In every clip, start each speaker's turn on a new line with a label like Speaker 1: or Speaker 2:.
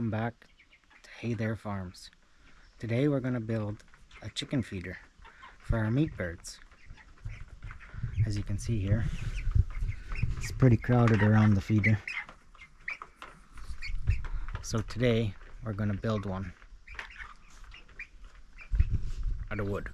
Speaker 1: welcome back to Hey There Farms. Today we're going to build a chicken feeder for our meat birds. As you can see here, it's pretty crowded around the feeder. So today we're going to build one out of wood.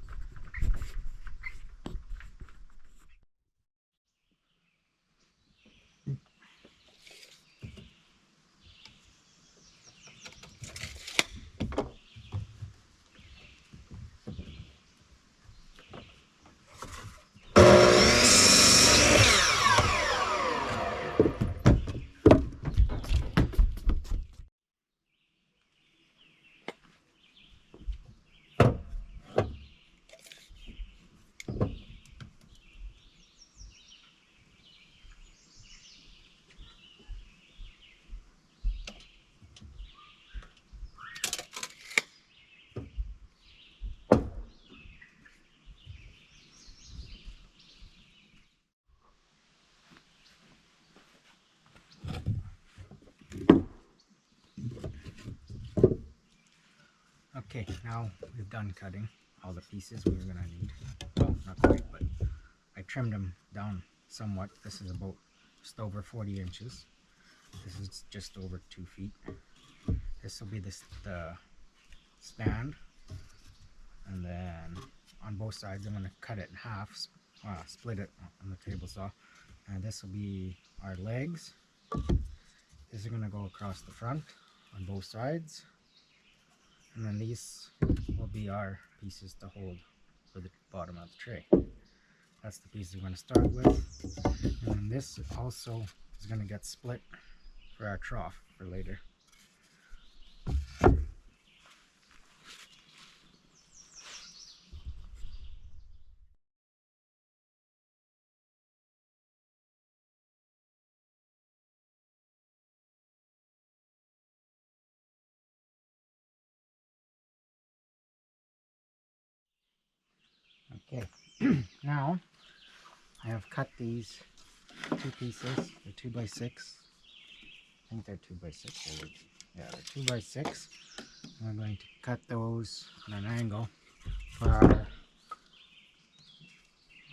Speaker 1: Okay, now we've done cutting all the pieces we were going to need. Well, not quite, but I trimmed them down somewhat. This is about just over 40 inches. This is just over 2 feet. This will be the stand, and then on both sides I'm going to cut it in half, split it on the table saw, and this will be our legs. This is going to go across the front on both sides, and then these will be our pieces to hold for the bottom of the tray. That's the piece we're going to start with, and then this also is going to get split for our trough for later. Okay, now I have cut these two pieces. They're 2x6. I think they're 2x6. Yeah, they're 2x6. I'm going to cut those on an angle for our,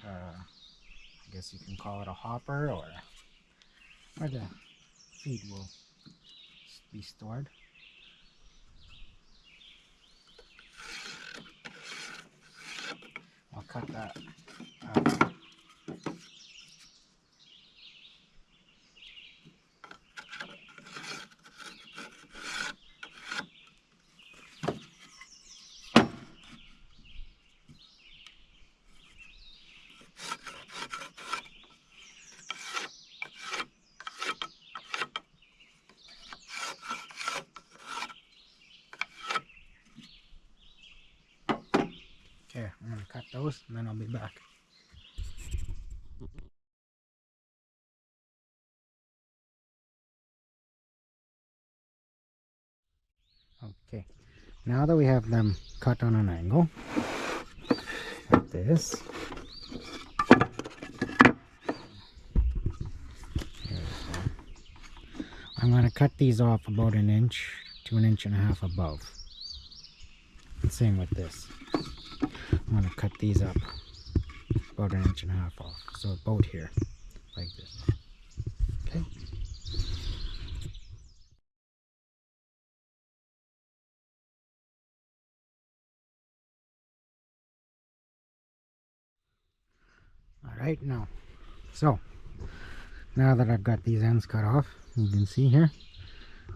Speaker 1: I guess you can call it a hopper, or where the feed will be stored. I'll cut that. Okay, I'm going to cut those and then I'll be back. Okay, now that we have them cut on an angle, like this, I'm going to cut these off about 1 inch to 1.5 inches above. And same with this. I'm going to cut these up about 1.5 inches off. So about here, like this. Okay. Alright, now that I've got these ends cut off, you can see here,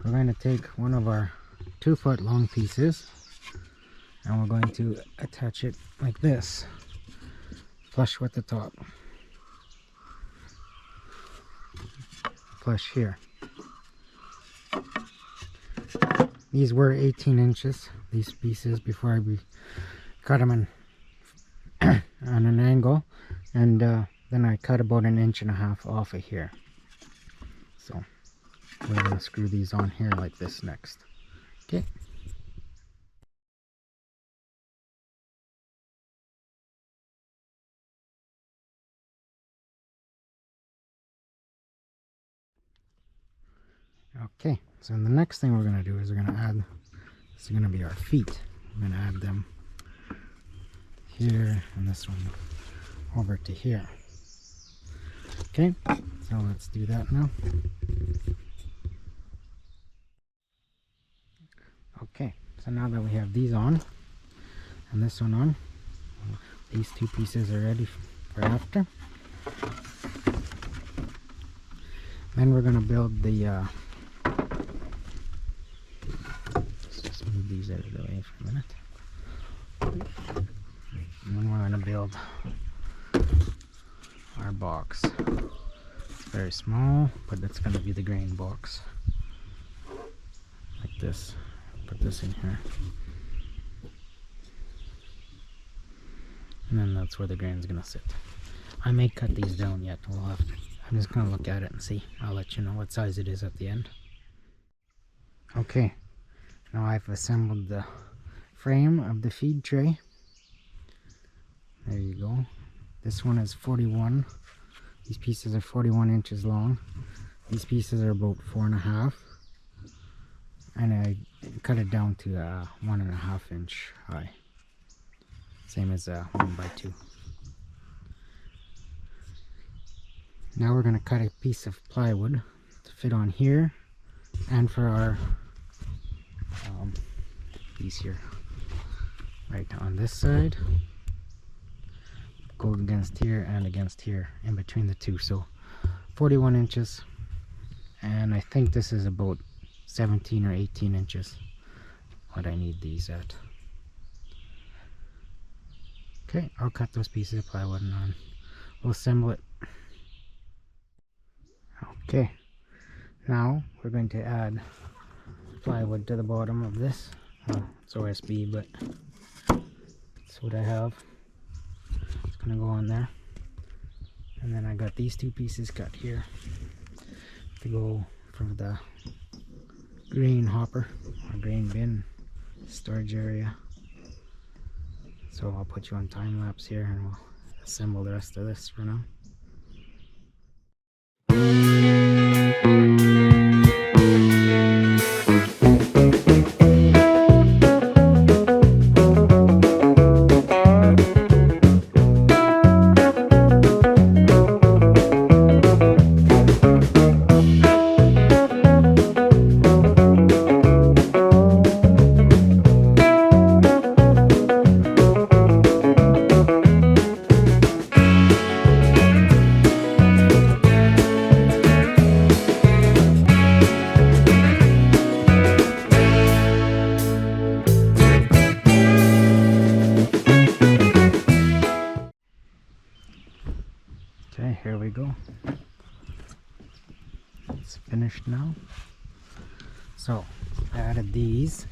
Speaker 1: we're going to take one of our 2-foot long pieces and we're going to attach it like this, flush with the top, flush here. These were 18 inches, these pieces, before we cut them on an angle, and then I cut about 1.5 inches off of here. So we're going to screw these on here like this next. Okay. Okay, so the next thing we're going to do is we're going to add, this is going to be our feet. We're going to add them here and this one over to here. Okay, so let's do that now. Okay, so now that we have these on and this one on, these two pieces are ready for after. Then we're going to build the let's just move these out of the way for a minute. And then we're going to build our box. It's very small, but it's going to be the grain box. Like this. Put this in here. And then that's where the grain is going to sit. I may cut these down yet. We'll have to, I'm just going to look at it and see. I'll let you know what size it is at the end. Okay, now I've assembled the frame of the feed tray. There you go. This one is 41. These pieces are 41 inches long. These pieces are about 4.5. And I cut it down to 1.5 inch high. Same as 1x2. Now we're going to cut a piece of plywood to fit on here and for our piece here. Right on this side. Go against here and against here in between the two. So 41 inches. And I think this is about 17 or 18 inches what I need these at. Okay, I'll cut those pieces of plywood and we'll assemble it. Okay, now we're going to add plywood to the bottom of this. It's OSB, but that's what I have. It's gonna go on there. And then I got these two pieces cut here to go for the grain hopper or grain bin storage area. So I'll put you on time lapse here and we'll assemble the rest of this for now. Okay, here we go. It's finished now. So I added these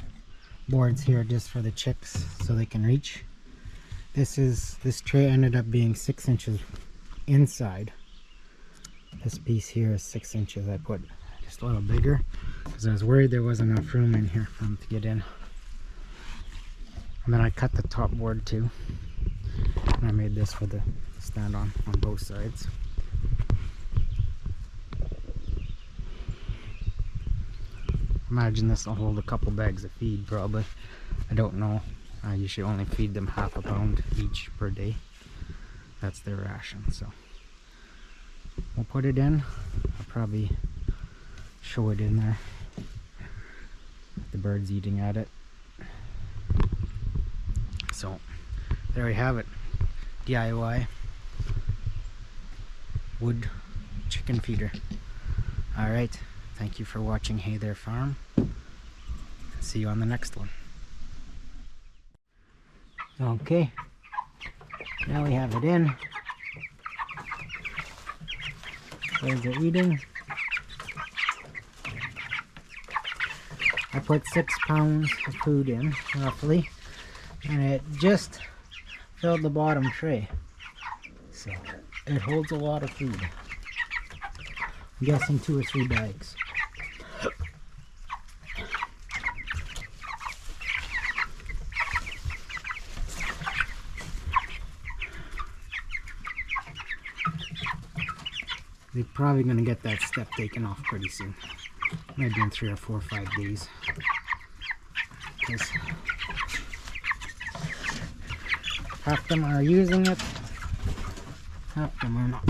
Speaker 1: boards here just for the chicks so they can reach. This tray ended up being 6 inches inside. This piece here is 6 inches. I put just a little bigger because I was worried there wasn't enough room in here for them to get in. And then I cut the top board too. And I made this for the stand on both sides. Imagine this will hold a couple bags of feed probably. I don't know. You should only feed them ½ pound each per day. That's their ration. So we'll put it in. I'll probably show it in there. The birds eating at it. So there we have it. DIY wood chicken feeder. Alright, thank you for watching Hey There Farm. See you on the next one. Okay, now we have it in. Birds are eating. I put 6 pounds of food in, roughly, and it just filled the bottom tray. So it holds a lot of food. I'm guessing 2 or 3 bags. They're probably going to get that step taken off pretty soon. maybe in 3 or 4 or 5 days. Because half them are using it, half them are not.